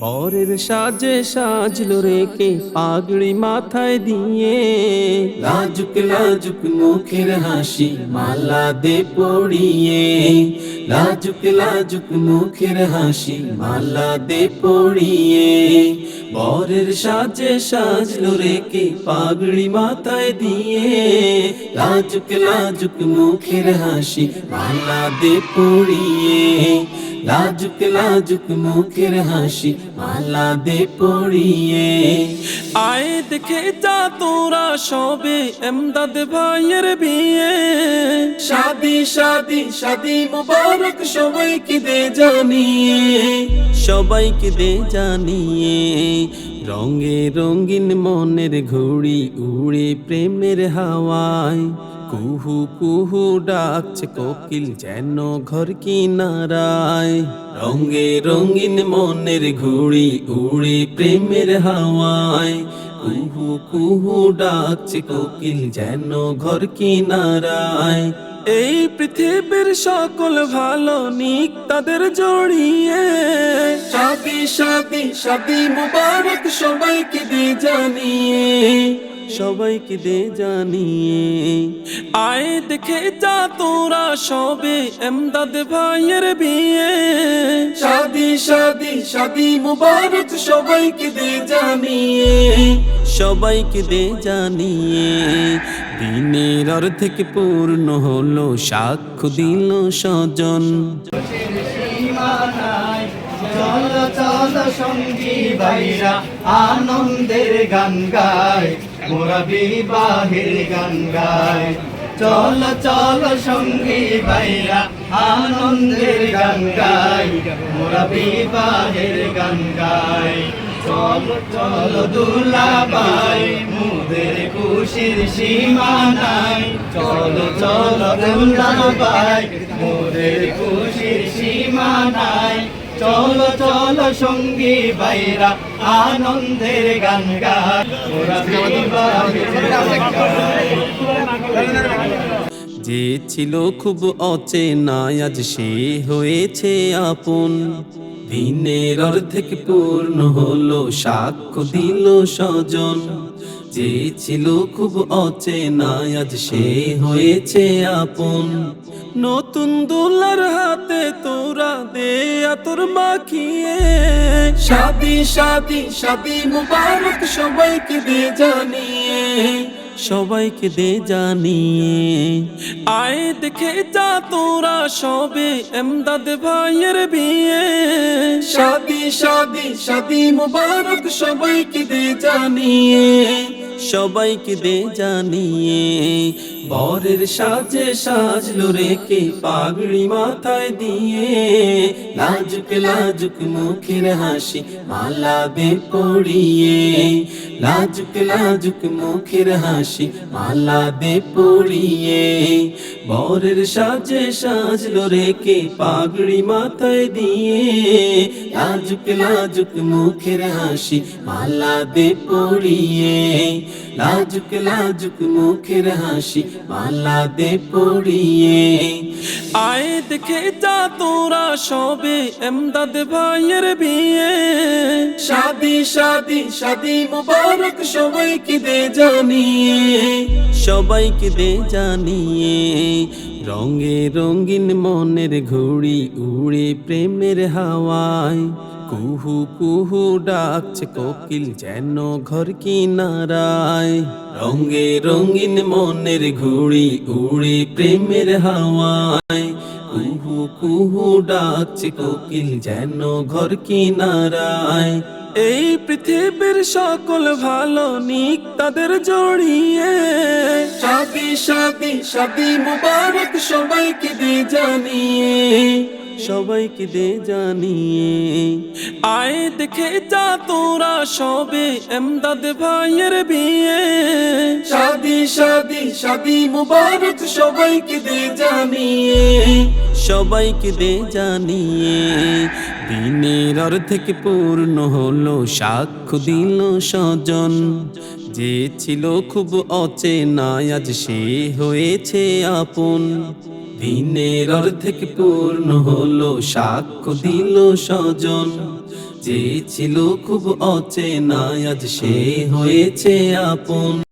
বরের সাজে সাজলো রেকে পাগড়ি মাথায় দিয়ে, লাজুক লাজুক মুখের হাসি মালা দে পড়িয়ে, লাজুক লাজুক মুখের হাসি মালা দে পড়িয়ে। বরের সাজে সাজলো রেকে পাগড়ি মাথায় দিয়ে, লাজুক লাজুক মুখের হাসি মালা দে পড়িয়ে, লাজুক লাজুক মুখের হাসি মালা দে পড়িয়ে। আয় দেখে যা তোরা সবে এমদাদ ভাইয়ের বিয়ে, শাদি শাদি শাদি মুবারক সবাইকে দে জানিয়ে, সবাইকে দে জানিয়ে। রঙে রঙিন মনের ঘুড়ি উড়ে প্রেমের হাওয়ায়, কুহু কুহু ডাকছে কোকিল যেন ঘর কিনারায়। রঙে রঙিন মনের ঘুড়ি উড়ে প্রেমের হাওয়ায়, কুহু কুহু ডাকছে কোকিল যেন ঘর কিনারায়। এই পৃথিবীর সকল ভালো নিক তাদের জড়িয়ে, শাদি শাদি শাদি মুবারক সবাইকে দে জানিয়ে, সবাইকে দে জানিয়ে। আয় দেখে যা তোরা সবে এমদাদ ভাইয়ের বিয়ে, শাদি শাদি শাদি মুবারক সবাইকে দে জানিয়ে, সবাইকে দে জানিয়ে। দিনের অর্ধেক পূর্ণ হলো সাক্ষ্য দিল স্বজন, চল চল সঙ্গী ভাইরা আনন্দের গান গায়, মোরা বিবাহের গান গায়। চল চল সঙ্গী ভাইরা আনন্দের গান গায়, মোরা বিবাহের গান গায়। চল চল দুলাভাই মোদের খুশির সীমা নাই, চল চল দুলাভাই মোদের খুশির সীমা নাই। চল চল সঙ্গী ভাইরা আনন্দের গান গায়, মোরা বিবাহের গান গায়। যে ছিল খুব অচেনা আজ সে হয়েছে আপন, দিনের অর্ধেক পূর্ণ হলো সাক্ষ্য দিল স্বজন। যে ছিল খুব অচেনা আজ সে হয়েছে আপন, নতুন দোলার হাতে তোরা দে আতর মাখিয়ে, শাদি শাদি শাদি মুবারক সবাইকে দে জানিয়ে, সবাইকে দে জানিয়ে। আয় দেখে যা তোরা সবে এমদাদ ভাইয়ের বিয়ে, শাদি শাদি শাদি মুবারক সবাইকে দে জানিয়ে, সবাইকে দে জানিয়ে। বরের সাজে সাজলো রেকে পাগড়ি মাথায় দিয়ে, লাজুক লাজুক মুখের হাসি মালা দে পড়িয়ে, লাজুক লাজুক মুখের হাসি মালা দে পড়িয়ে। বরের সাজে সাজলো রেকে পাগড়ি মাথায় দিয়ে, লাজুক লাজুক মুখের হাসি মালা দে পড়িয়ে, লাজুক লাজুক মুখের হাসি মালা দে পড়িয়ে। আয় দেখে যা তোরা সবে এমদাদ ভাইয়ের বিয়ে, শাদি শাদি শাদি মুবারক সবাইকে দে জানিয়ে, সবাইকে দে জানিয়ে। রঙে রঙিন মনের ঘুড়ি উড়ে প্রেমের হাওয়ায়, কুহু কুহু ডাকছে কোকিল যেন ঘর কিনারায়। রঙে রঙিন মনের ঘুড়ি উড়ে প্রেমের হাওয়ায়, কুহু কুহু ডাকছে কোকিল যেন ঘর কিনারায়। এই পৃথিবীর সকল ভালো নিক তাদের জড়িয়ে, শাদি শাদি শাদি মুবারক সবাইকে দে জানিয়ে, সবাইকে দে জানিয়ে। আয় দেখে যা তোরা সবে এমদাদ ভাইয়ের বিয়ে, শাদি শাদি শাদি মুবারক সবাইকে দে জানিয়ে, সবাইকে দে জানিয়ে। দিনের অর্ধেক পূর্ণ হলো সাক্ষ্য দিল স্বজন, যে ছিল খুব অচেনা আজ সে হয়েছে আপন। দিনের অর্ধেক পূর্ণ হলো, সাক্ষ্য দিল স্বজন। যে ছিল খুব অচেনা আজ সে হয়েছে আপন।